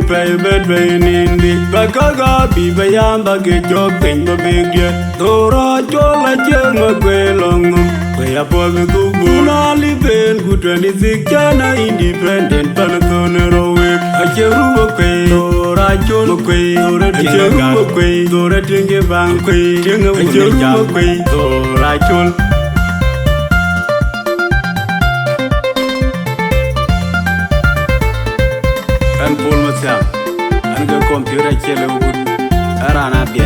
pay bed nindi Magak Abii Payam bage job thing the big year Dora chola chema kwe longum Kwe apol tu guna liben ku 26 jana independent panatone rowe Acheru kwe Dora chola kwe Dora tinga kwe Dora tinge bang kwe Tinga acheru kwe Dora chola Paul Mathiang, and the computer Ce Leu Guut, Abii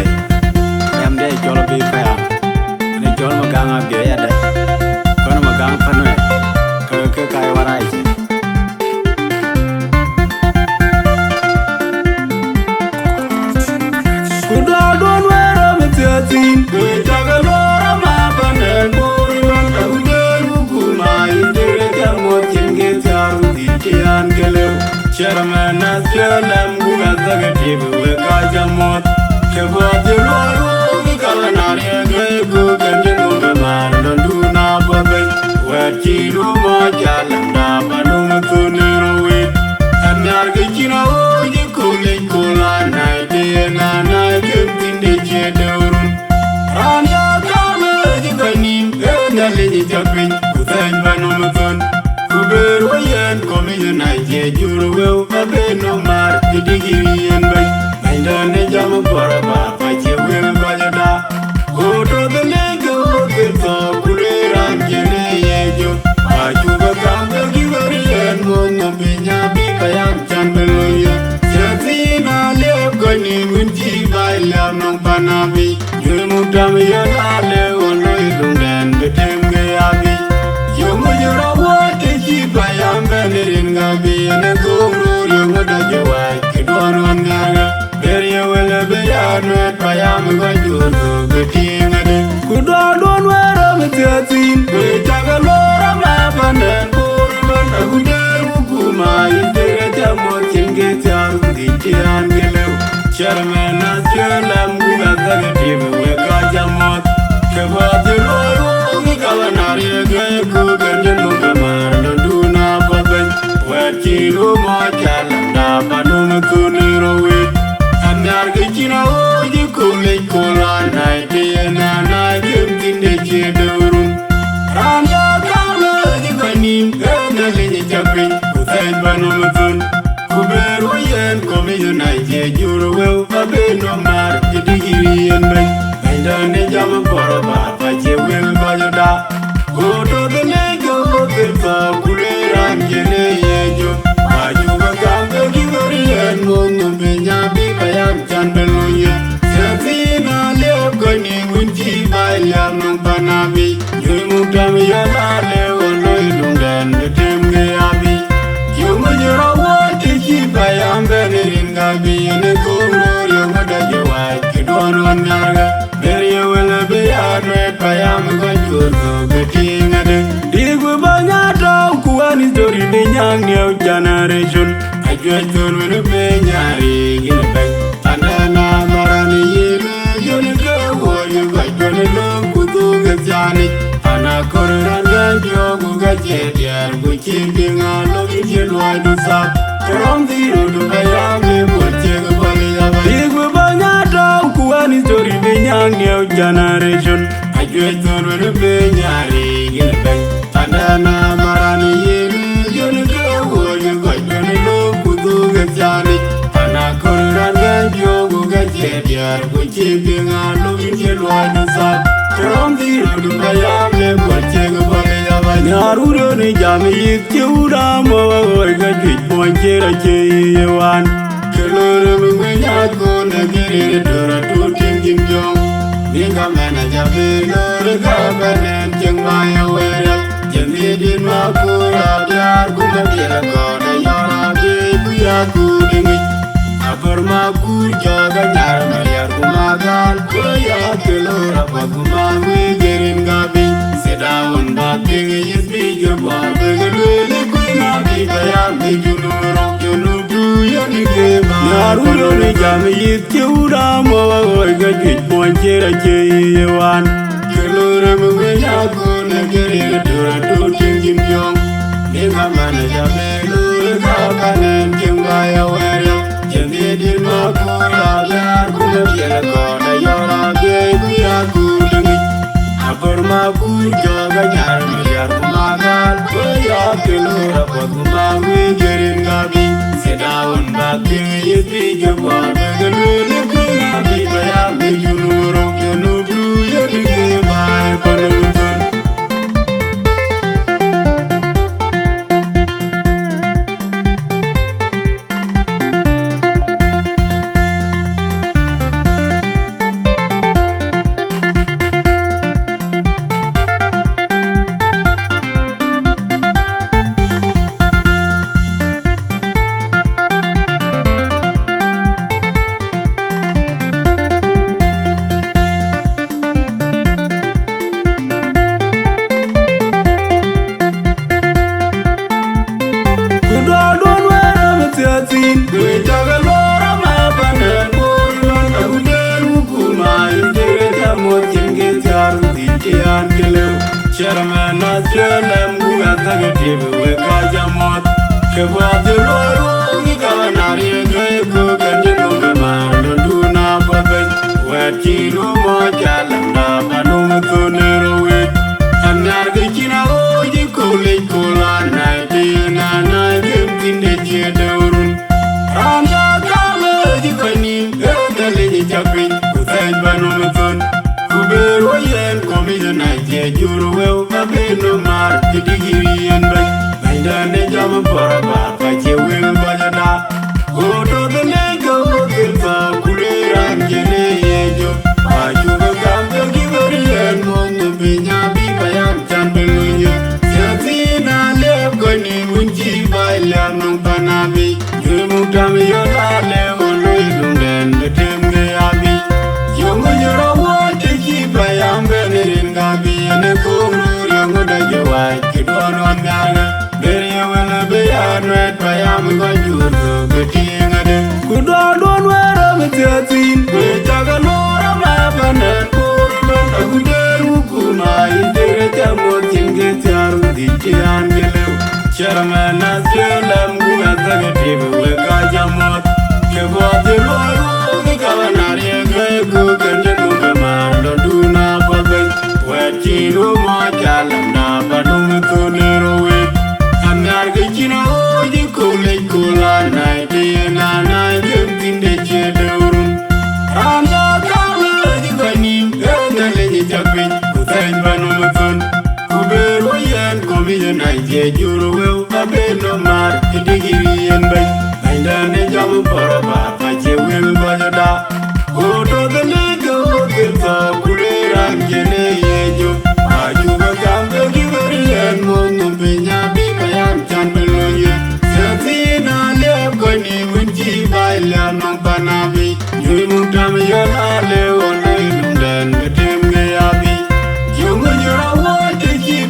Payam, Abii Payam, and the Magak Magak Panuet, Kai Warai. Good Lord, don't wear a material, we talk a lot of my abandoned Boruman, Guma, Dergel, Motin, get out of the Angelo. Chairman as Lam Gugazagative, we got a mod. Kebab the Lord, the Calanari, Grego, and the man, don't do now, but where Chilu Majalanda, Balumatunero, and Nargachino, you could link Cola, night, day, and I kept in the Jedor. And your color, you can name, and the lady jumping, who thank Banumaton. Kuberuyan coming Nigeria, you will have no mar, the degree and by the Jam Poraba, but you will buy a da. Go to the lake of the Kulera and Genejo, but you become the giver and Mona Abii Payam Chambeloya. Serafina live going with G by Lam Panabi. You moved down your alley on Loydon and the Tempe Abbey. You moved your Payam Benerin Gabi and a guru, you would have your wife, you don't want to very well be honored. Payam going to the king. Good Lord, don't wear a material, we talk a lot of my abandoned Boruman, a good Guma, Dergel, Motin, get out of the Angelo. Chairman as Lam Gugazagative, we got a mod. Kebab the Lord, the Calanari, Grego, and the man. Chilu Majalanda, Balumatunero, and Nargachino, you could link Cola, night, day, and I kept in the Jedor. And your color, you can name, and the lady jumping, who thank Banumatun. Kuberuyan coming Nigeria, you will have no mar, the degree and the Jam Poraba, but you will buy a da. Go to the lake of the Kulera and Genejo. You become the giver and Mona Abii Payam Chambeloya. Serafina live going with G by Lam Panabi. You moved down your alley on Loydon and the Tempe Abbey. You moved your award to G by Amberin Gabi and the guru, you would have your wife, you don't want to very well be honored. Payam going to the king. Digubanyata, Kuani story, the young new generation. I just told me to pay Yari in a bank. And then I'm Marani, you go, you got to look who get Johnny. And I call it and then you go get Jet, which is being a looking shit why to stop. From the road to Payam, will take a body. Digubanyata, Kuani story, the young new generation. I just told me to pay Yari in a bank. And then I'm Marani, you go, you got to look who get Johnny. And I call it and then you go get Jet, which is being a looking shit why to stop. From the road to Payam, will take a body. Narudo ni Jami, you down over a good point here. One. Kelor, when I go, get it to King Jong. Binga manager, the government, young my aware. You needed my poor out, Gumabia, God, and your we are good in it. Aperma good jog and Yarmaya, Gumagan, Koya, Kelora, Paguma, we get in Gabi. Sit down, but big is big, your boy, the Queen Abii Payam, you know, you know, do you give Narudo ni Jami, you down over a good point here. One. Kelor, when I go, get it to King Jong. Binga manager, the government, young my aware. Abarmakur joga nyar mayar kumagal Goya kelora pot kumangwe gerin gabi Sedawan batin yedri jabwa Begalwele kunabi bayam Yunuro yanubru yadige bay panutun Sherman as Jelem who has negative with Kajamot. Kabad Loro, Ganari, Grego, and Jinoma, Duna, Babet, where Chino Mojalanda, Panuet, and Nargachina, you collate Cola, 19 and I lived in the Jedorun. Randa Kama, the Queen, the Lady Japping, with Panuet. Kuberoyen commission I juro well babeno mar digiri and by the jam paraba pache will bajada go to the lego kilfa kulera jene yejo ajuga gambe giveri and mon binya bi bayam chambelunya safina le goni munji baila no panabi jumu tami yola le wolo den the tembe abi yomu yoro Bayam Benerin Gabi and a Kuru Yamuda Jawai, Kidon on Gana, Beria will be unread by Amagaju, Betting Good on where I'm a 13, with Tagalora Mapan and Puruman, a good Ukuma, in the Jamot, get out with the Angelo, Sherman as Jelam, who has a table with Kajamot, Kabo the Lord, the Governor, Grego, and Jamuma, Duna Babet, where Chino Mojalanda, Panuet, and Nargachino, you collate Cola, 19 and I lived in the Jedorun. And the color, the Queen, the Lady Japping, who thank Panuet, Kuberoyen commission I juro babeno mar digiri and by the jam paraba pache will bajada go to the lego kilfa kulera jene yejo ajuga gambe giveri and mon binya bi bayam chambeloye safina le goni munji baila no panabi yumu tam yona le wonu den temge abi yumu yora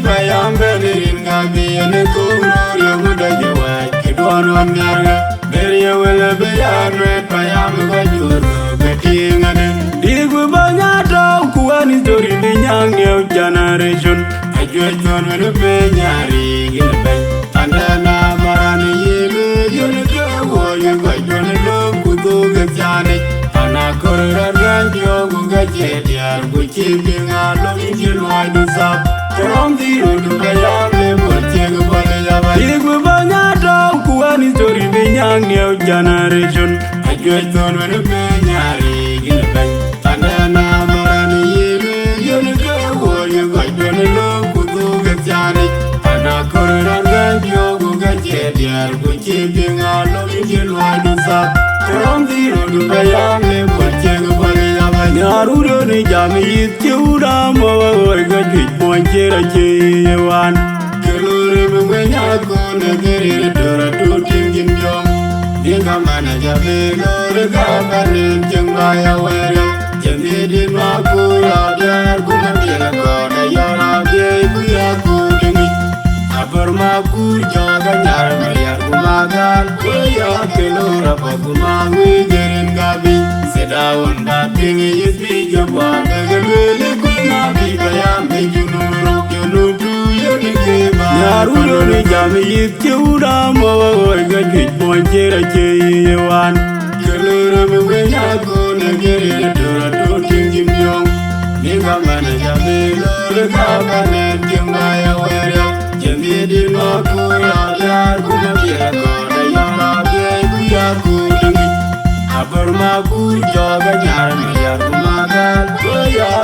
Bayam Benerin Gabi and a Kuru Yamuda Jawai, Kidon on Yarga, Beria will be unread by Amagaju, Betting and Digu Banyato, Kuan story in the young generation. I judge on the Benyari in the bank, and then Marani, you got Johnny Kudu Gajani, and I could run your Gugajetia, which is being a long wide up. From the road to Bayam, Banyato, Kuan story in the young generation. I judge on the Benyari in the bank, and then Marani, you got Johnny Kudu Gajani, and I could run your Gugajetia, which is being a long wide up. From the road to Bayam, Yarudo ni jami tiura mo gajit ponchera chewan kelore mengenya ko negeri dora tu tingin jom dinga mana jabe lore kabane jengbaya were jemi ma ko ya dar kumandira ko na yara ge ku ya ku dingi abarma ku jaga nyar mayar kumagal ko ya kelora paguma gerin gabi Sedawan batin is big your bond, the Abii Payam, Yunuro, Yanubru, Yarudo, Jami, Tiura, Moa, Gajit, Ponchera, J1. Kelura, when I go, Nagari, Dora, Toting, Jim Young, Ninga Manajabe,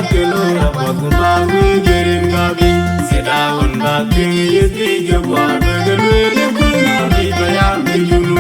kelora paguma wigerin gabi Seda on baking yeti jabwa Dergel we le kuna Abii Payam junu